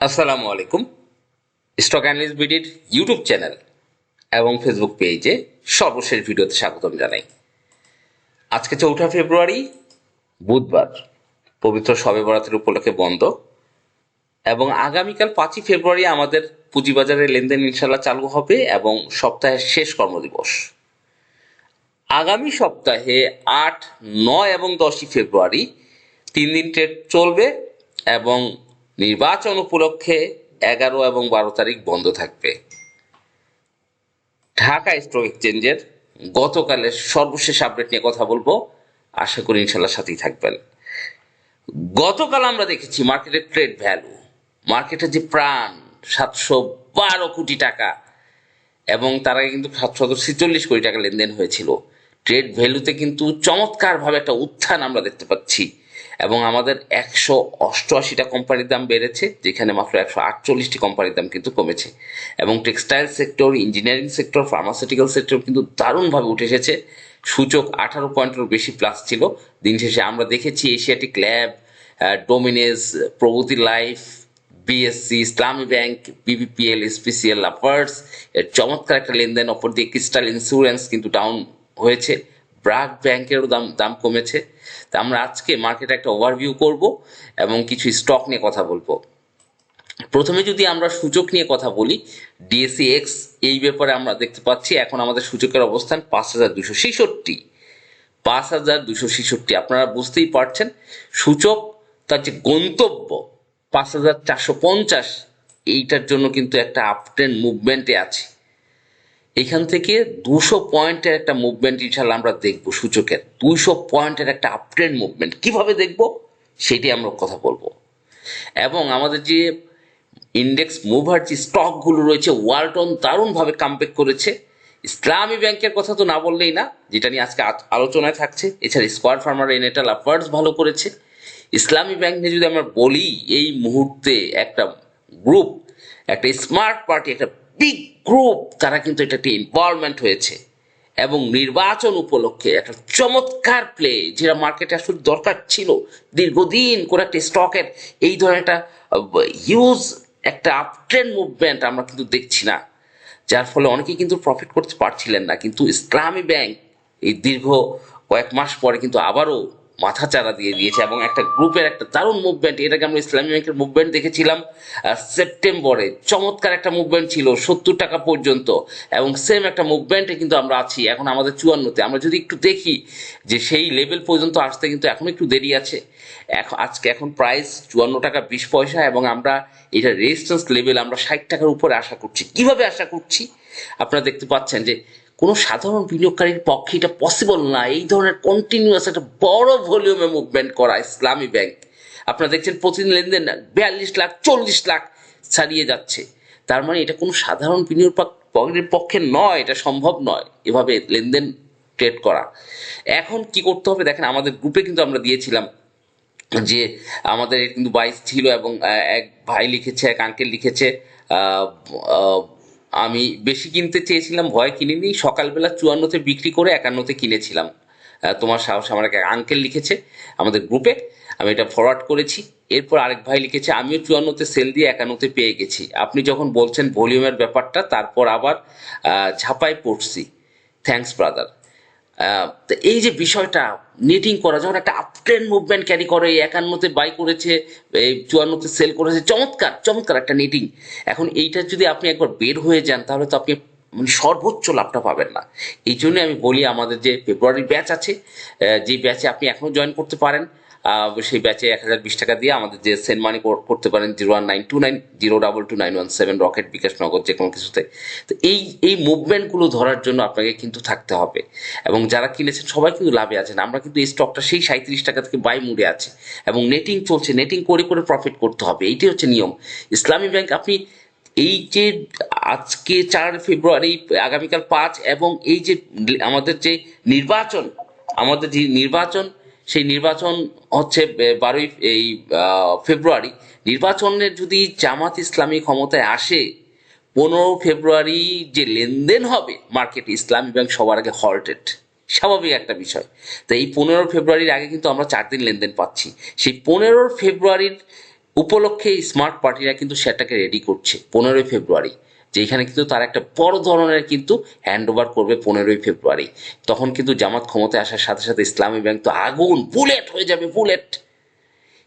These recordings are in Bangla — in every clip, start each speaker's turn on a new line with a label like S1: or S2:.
S1: আসসালামু আলাইকুম। স্টক অ্যানালিস্ট বিডির ইউটিউব চ্যানেল এবং ফেসবুক পেজে সর্বশেষ ভিডিওতে স্বাগতম জানাই। আজকে 4 ফেব্রুয়ারি, বুধবার, পবিত্র শবে বরাতের উপলক্ষে বন্ধ, এবং আগামীকাল 5 ফেব্রুয়ারি আমাদের পুঁজিবাজারের লেনদেন ইনশাল্লাহ চালু হবে এবং সপ্তাহের শেষ কর্মদিবস। আগামী সপ্তাহে 8, 9 এবং 10 ফেব্রুয়ারি 3 দিন ট্রেড চলবে এবং নির্বাচন উপলক্ষে 11 এবং 12 তারিখ বন্ধ থাকবে। ঢাকা স্টক এক্সচেঞ্জের গতকালের সর্বশেষ আপডেট নিয়ে কথা বলবো, আশা করি ইনশাল্লাহ সাথেই থাকবেন। গতকাল আমরা দেখেছি মার্কেটের ট্রেড ভ্যালু, মার্কেটের যে প্রাণ 712 কোটি টাকা, এবং তার আগে কিন্তু 746 কোটি টাকা লেনদেন হয়েছিল। ট্রেড ভ্যালুতে কিন্তু চমৎকারভাবে একটা উত্থান আমরা দেখতে পাচ্ছি, এবং আমাদের 188টা কোম্পানির দাম বেড়েছে, যেখানে মাত্র 148টি কোম্পানির দাম কিন্তু কমেছে। এবং textile sector, engineering sector, pharmaceutical sector কিন্তু দারুণভাবে উঠে এসেছে। সূচক 18 পয়েন্টেরও বেশি প্লাস ছিল। দিন শেষে আমরা দেখেছি এশিয়াটিক ল্যাব, ডোমিনেস, প্রগতি লাইফ, বিএসসি, ইসলামী ব্যাংক, বিবিপিএল, এসপিসিএল, লাফার্স এর চমৎকার একটা লেনদেন। অপর দিকে ক্রিস্টাল ইন্স্যুরেন্স কিন্তু ডাউন হয়েছে, ব্র্যাক ব্যাংকেরও দাম কমেছে। তা আমরা আজকে মার্কেটে একটা ওভারভিউ করব এবং কিছু স্টক নিয়ে কথা বলবো। প্রথমে যদি আমরা সূচক নিয়ে কথা বলি, ডিএসসি এক্স, এই ব্যাপারে আমরা দেখতে পাচ্ছি এখন আমাদের সূচকের অবস্থান 5266। 5266, আপনারা বুঝতেই পারছেন সূচক তার যে গন্তব্য 5450, এইটার জন্য কিন্তু একটা আপট্রেন্ড মুভমেন্টে আছে। এখান থেকে 200 পয়েন্টের একটা মুভমেন্ট ইনশাল্লাহ আমরা দেখবো। সূচকের 200 পয়েন্টের একটা আপট্রেন্ড মুভমেন্ট কিভাবে দেখবো সেটি আমরা কথা বলবো। এবং আমাদের যে ইন্ডেক্স মুভার যে স্টকগুলো রয়েছে, ওয়ালটন দারুণভাবে কামব্যাক করেছে। ইসলামী ব্যাংকের কথা তো না বললেই না, যেটা নিয়ে আজকে আলোচনায় থাকছে। এছাড়া স্কোয়ার ফার্মার, এনেটা, লাফার্স ভালো করেছে। ইসলামী ব্যাংক নিয়ে যদি আমরা বলি, এই মুহূর্তে একটা গ্রুপ, একটা স্মার্ট পার্টি, একটা বিগ গ্রুপ, তারা কিন্তু এটা একটা ইনভলভমেন্ট হয়েছে, এবং নির্বাচন উপলক্ষে একটা চমৎকার প্লে, যেটা মার্কেটে আসলে দরকার ছিল। দীর্ঘদিন করে একটা স্টকের এই ধরনের একটা হিউজ একটা আপট্রেন্ড মুভমেন্ট আমরা কিন্তু দেখছি না, যার ফলে অনেকেই কিন্তু প্রফিট করতে পারছিলেন না। কিন্তু ইসলামী ব্যাংক এই দীর্ঘ কয়েক মাস পরে কিন্তু আবারও মাথা চারা দিয়ে দিয়েছে, এবং একটা গ্রুপের একটা দারুণ মুভমেন্ট। এর আগে আমরা ইসলামী ব্যাংকের মুভমেন্ট দেখেছিলাম সেপ্টেম্বরে, চমৎকার একটা মুভমেন্ট ছিল 70 টাকা পর্যন্ত, এবং সেম একটা মুভমেন্টে কিন্তু আমরা আছি এখন আমাদের 54-তে। আমরা যদি একটু দেখি যে সেই লেভেল পর্যন্ত আসতে কিন্তু এখন একটু দেরি আছে। আজকে এখন প্রাইস 54 টাকা 20 পয়সা, এবং আমরা এটা রেজিস্ট্যান্স লেভেল আমরা 60 টাকার উপরে আশা করছি। কিভাবে আশা করছি? আপনারা দেখতে পাচ্ছেন যে কোনো সাধারণ বিনিয়োগকারীর পক্ষে এটা পসিবল না, এই ধরনের কন্টিনিউয়াস একটা বড় ভলিউমে মুভমেন্ট করা ইসলামী ব্যাংক। আপনারা দেখছেন প্রতিদিন লেনদেন 42 লাখ 40 লাখ ছাড়িয়ে যাচ্ছে। তার মানে এটা কোনো সাধারণ বিনিয়োগকারীর পক্ষে নয়, এটা সম্ভব নয় এভাবে লেনদেন ট্রেড করা। এখন কি করতে হবে দেখেন, আমাদের গ্রুপে কিন্তু আমরা দিয়েছিলাম যে আমাদের কিন্তু 22 ছিল, এবং এক ভাই লিখেছে, এক আঙ্কেল লিখেছে, আহ, আহ, আমি বেশি কিনতে চেয়েছিলাম, ভয় কিনিনি, সকালবেলা 54-তে বিক্রি করে 51-তে কিনেছিলাম। তোমার সাহস। আমার এক আঙ্কেল লিখেছে আমাদের গ্রুপে, আমি এটা ফরওয়ার্ড করেছি। এরপর আরেক ভাই লিখেছে, আমিও 54-তে সেল দিয়ে 51-তে পেয়ে গেছি। আপনি যখন বলছেন ভলিউমের ব্যাপারটা, তারপর আবার ঝাঁপায় পড়ছি। Thanks brother. তো এই যে বিষয়টা, নেটিং করা, যখন একটা আপট্রেন্ড মুভমেন্ট ক্যারি করে, 51-তে বাই করেছে, এই 54-তে সেল করেছে, চমৎকার চমৎকার একটা নেটিং। এখন এইটা যদি আপনি একবার বের হয়ে যান, তাহলে তো আপনি মানে সর্বোচ্চ লাভটা পাবেন না। এই জন্য আমি বলি, আমাদের যে ফেব্রুয়ারির ব্যাচ আছে, যে ব্যাচে আপনি এখনো জয়েন করতে পারেন, সেই ব্যাচে 1020 টাকা দিয়ে আমাদের যে সেন্ড মানি করতে পারেন 01929 0222917 রকেট, বিকাশ, নগদ, যে কোনো কিছুতে। তো এই এই মুভমেন্টগুলো ধরার জন্য আপনাকে কিন্তু থাকতে হবে, এবং যারা কিনেছেন সবাই কিন্তু লাভে আছেন। আমরা কিন্তু এই স্টকটা সেই 37 টাকা থেকে বাই মুডে আছে, এবং নেটিং চলছে, নেটিং করে করে প্রফিট করতে হবে, এইটাই হচ্ছে নিয়ম। ইসলামী ব্যাংক, আপনি এই যে আজকে 4 ফেব্রুয়ারি, আগামীকাল 5, এবং এই যে আমাদের যে নির্বাচন, আমাদের যে নির্বাচন, সেই নির্বাচন হচ্ছে 12 ফেব্রুয়ারি। নির্বাচনের যদি জামাত ইসলামী ক্ষমতায় আসে, 15 ফেব্রুয়ারি যে লেনদেন হবে মার্কেটে, ইসলামী ব্যাংক সবার আগে হল্টেড, স্বাভাবিক একটা বিষয়। তো এই 15 ফেব্রুয়ারির আগে কিন্তু আমরা 4 দিন লেনদেন পাচ্ছি। সেই 15 ফেব্রুয়ারির উপলক্ষে স্মার্ট পার্টিরা কিন্তু সেটাকে রেডি করছে 15 ফেব্রুয়ারি, যেখানে কিন্তু তারা একটা বড় ধরনের কিন্তু হ্যান্ড ওভার করবে 15 ফেব্রুয়ারি। তখন কিন্তু জামাত ক্ষমতায় আসার সাথে সাথে ইসলামী ব্যাংক তো আগুন বুলেট হয়ে যাবে, বুলেট।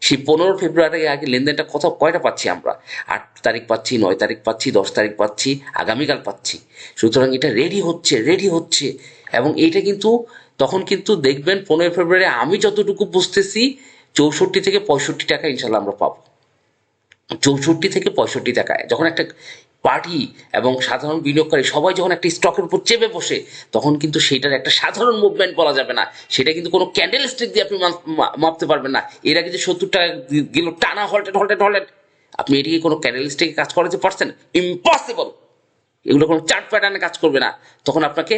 S1: সেই 15 ফেব্রুয়ারি আগে লেনদেনটা কয়টা পাচ্ছি আমরা? 8 তারিখ পাচ্ছি, 9 তারিখ পাচ্ছি, 10 তারিখ পাচ্ছি, আগামীকাল পাচ্ছি। সুতরাং এটা রেডি হচ্ছে এবং এটা কিন্তু তখন কিন্তু দেখবেন 15 ফেব্রুয়ারি আমি যতটুকু বুঝতেছি 64 থেকে 65 টাকা ইনশাল্লাহ আমরা পাবো। 64 থেকে 65 টাকায় যখন একটা পার্টি এবং সাধারণ বিনিয়োগকারী সবাই যখন একটা স্টকের উপর চেপে বসে, তখন কিন্তু সেটার একটা সাধারণ মুভমেন্ট বলা যাবে না। সেটা কিন্তু কোনো ক্যান্ডেল স্টিক দিয়ে আপনি মাপতে পারবেন না। এর আগে যে 70 টাকা গেল টানা হল্টেড, আপনি এটিকে কোনো ক্যান্ডেল স্টিকে কাজ করাতে পারছেন? ইম্পসিবল। এগুলো কোনো চার্ট প্যাটার্নে কাজ করবে না। তখন আপনাকে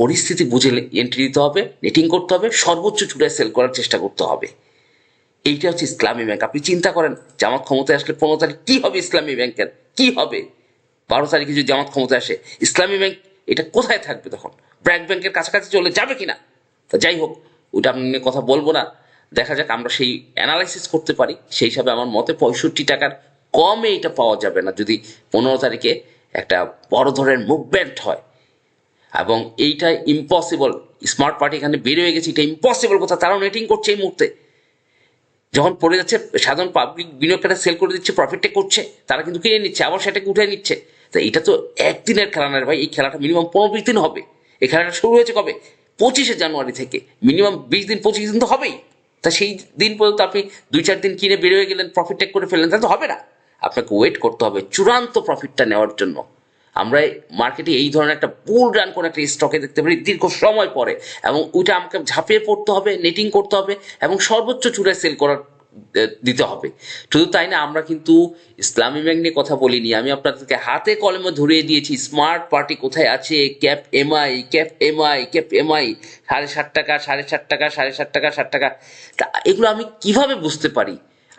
S1: পরিস্থিতি বুঝে এন্ট্রি দিতে হবে, নেটিং করতে হবে, সর্বোচ্চ চূড়ায় সেল করার চেষ্টা করতে হবে। এইটা হচ্ছে ইসলামী ব্যাংক। আপনি চিন্তা করেন জামাত ক্ষমতায় আসলে 15 তারিখ কি হবে ইসলামী ব্যাংকের, কি হবে? 12 তারিখে যদি জামাত ক্ষমতায় আসে, ইসলামী ব্যাংক এটা কোথায় থাকবে তখন? ব্র্যাক ব্যাংকের কাছাকাছি চলে যাবে কিনা? তা যাই হোক, ওইটা আপনি নিয়ে কথা বলবো না। দেখা যাক, আমরা সেই অ্যানালাইসিস করতে পারি। সেই হিসাবে আমার মতে 65 টাকার কমে এটা পাওয়া যাবে না যদি 15 তারিখে একটা বড় ধরনের মুভমেন্ট হয়। এবং এইটা ইম্পসিবল। স্মার্ট পার্টি এখানে বের হয়ে গেছে, এটা ইম্পসিবল কথা। তারাও নেটিং করছে এই মুহূর্তে। যখন পড়ে যাচ্ছে, সাধারণ পাবলিক বিনিয়োগকারীরা সেল করে দিচ্ছে, প্রফিটটা করছে, তারা কিন্তু কিনে নিচ্ছে, আবার সেটাকে উঠে নিচ্ছে। তো এটা তো একদিনের খেলা না ভাই, এই খেলাটা মিনিমাম 15-20 দিন হবে। এই খেলাটা শুরু হয়েছে কবে? 25শে জানুয়ারি থেকে। মিনিমাম 20 দিন 25 দিন তো হবেই। তা সেই দিন পর্যন্ত আপনি 2-4 দিন কিনে বের হয়ে গেলেন, প্রফিট টেক করে ফেললেন, তা তো হবে না। আপনাকে ওয়েট করতে হবে চূড়ান্ত প্রফিটটা নেওয়ার জন্য। আমরা মার্কেটে এই ধরনের একটা বুল রান করে একটা স্টকে দেখতে পারি দীর্ঘ সময় পরে, এবং ওইটা আমাকে ঝাঁপিয়ে পড়তে হবে, নেটিং করতে হবে এবং সর্বোচ্চ চূড়ায় সেল করার দিতে হবে। শুধু তাই না, আমরা কিন্তু ইসলামী ব্যাংক নিয়ে কথা বলিনি। আমি আপনাদেরকে হাতে কলমে ধরিয়ে দিয়েছি স্মার্ট পার্টি কোথায় আছে। ক্যাপ এমআই 7.5 টাকা, 7.5 টাকা, 7.5 টাকা, 7 টাকা। তা এগুলো আমি কিভাবে বুঝতে পারি?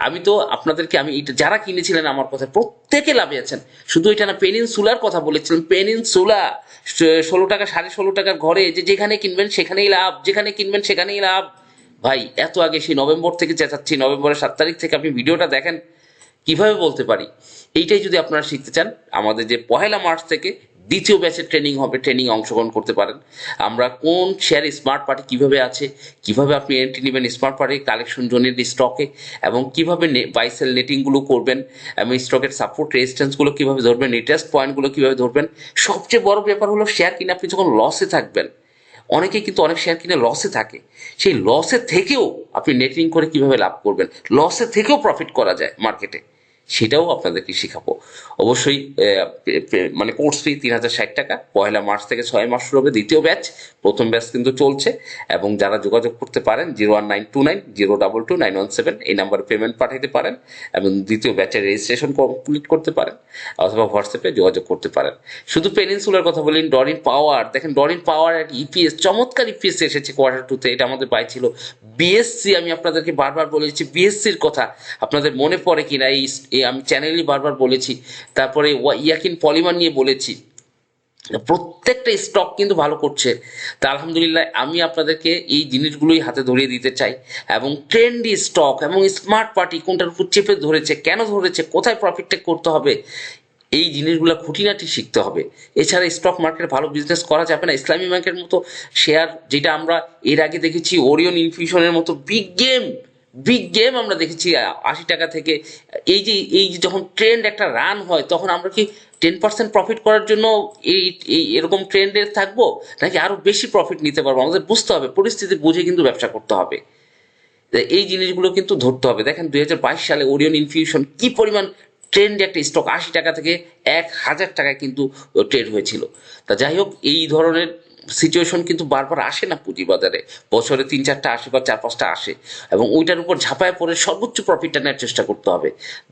S1: আমি তো আপনাদেরকে, আমি এটা যারা কিনেছিলেন আমার কথা প্রত্যেকে লাভে আছেন। শুধু এটা না, পেনিনসুলার কথা বলেছিলেন, পেনিনসুলা 16 টাকা, 16.5 টাকার ঘরে যেখানে কিনবেন সেখানেই লাভ, যেখানে কিনবেন সেখানেই লাভ। ভাই এত আগে সেই নভেম্বর থেকে চেঁচাচ্ছি, নভেম্বরের 7 তারিখ থেকে আপনি ভিডিওটা দেখেন। কিভাবে বলতে পারি? এইটাই যদি আপনারা শিখতে চান, আমাদের যে 1 মার্চ থেকে 2য় ব্যাচের ট্রেনিং হবে, ট্রেনিং অংশগ্রহণ করতে পারেন। আমরা কোন শেয়ার স্মার্ট পার্টি কিভাবে আছে, কিভাবে আপনি এন্ট্রি নেবেন স্মার্ট পার্টির কালেকশন জোনের স্টকে, এবং কিভাবে বাই সেল নেটিংগুলো করবেন, এবং স্টকের সাপোর্ট রেজিস্ট্যান্সগুলো কিভাবে ধরবেন, রিটেস্ট পয়েন্টগুলো কিভাবে ধরবেন। সবচেয়ে বড় ব্যাপার হলো শেয়ার কিনে আপনি যখন লসে থাকবেন, অনেকে কিন্তু অনেক শেয়ার কিনে লসে থাকে, সেই লসে থেকেও আপনি নেটিং করে কিভাবে লাভ করবেন, লসে থেকেও প্রফিট করা যায় মার্কেটে, সেটাও আপনাদেরকে শেখাবো। অবশ্যই মানে কোর্স ফি 3060 টাকা। 1 মার্চ থেকে 6 মাস শুরু হবে 2য় ব্যাচ। প্রথম ব্যাচ কিন্তু চলছে, এবং যারা যোগাযোগ করতে পারেন 01929022917 এই নাম্বারে পেমেন্ট পাঠাতে পারেন, এবং 2য় ব্যাচের রেজিস্ট্রেশন কমপ্লিট করতে পারেন, অথবা হোয়াটসঅ্যাপে যোগাযোগ করতে পারেন। শুধু পেনিনসুলার কথা বলেন, ডরিন পাওয়ার দেখেন, ডরিন পাওয়ার এক ইপিএস, চমৎকার ইপিএস এসেছে Q2-তে। এটা আমাদের বাই ছিল। বিএসসি, আমি আপনাদেরকে বারবার বলেছি বিএসসির কথা, আপনাদের মনে পড়ে কিনা এই আমি চ্যানেলই বারবার বলেছি। তারপরে ইয়াকিন পলিমার নিয়ে বলেছি। প্রত্যেকটা স্টক কিন্তু ভালো করছে। তা আলহামদুলিল্লাহ, আমি আপনাদেরকে এই জিনিসগুলোই হাতে ধরিয়ে দিতে চাই, এবং ট্রেন্ডি স্টক এবং স্মার্ট পার্টি কোনটার উপর চেপে ধরেছে, কেন ধরেছে, কোথায় প্রফিট টেক করতে হবে, এই জিনিসগুলো খুঁটিনাটি শিখতে হবে। এছাড়া স্টক মার্কেটে ভালো বিজনেস করা যাবে না। ইসলামী ব্যাংকের মতো শেয়ার, যেটা আমরা এর আগে দেখেছি ওরিয়ন ইনফিউশনের মতো বিগ গেম আমরা দেখেছি 80 টাকা থেকে। এই যে যখন ট্রেন্ড একটা রান হয়, তখন আমরা কি 10% প্রফিট করার জন্য এই এরকম ট্রেন্ডে থাকবো, নাকি আরো বেশি প্রফিট নিতে পারবো? আমাদের বুঝতে হবে, পরিস্থিতি বুঝে কিন্তু ব্যবসা করতে হবে। এই জিনিসগুলো কিন্তু ধরতে হবে। দেখেন 2022 সালে ওরিয়ন ইনফিউশন কি পরিমাণ ট্রেন্ডে একটা স্টক, 80 টাকা থেকে 1000 টাকায় কিন্তু ট্রেড হয়েছিল। তা যাই হোক, এই ধরনের সিচুয়েশন কিন্তু বারবার আসে না পুঁজিবাজারে, বছরে 3-4টা আসে বা 4-5টা আসে, এবং ওইটার উপর ঝাঁপায় পড়ে সর্বোচ্চ প্রফিটটা নেওয়ার চেষ্টা করতে হবে।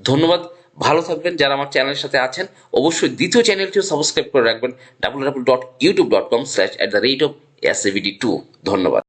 S1: ধন্যবাদ, ভালো থাকবেন। যারা আমার চ্যানেলের সাথে আছেন, অবশ্যই 2য় চ্যানেলটিও সাবস্ক্রাইব করে রাখবেন, www.youtube.com/@SAVD2। ধন্যবাদ।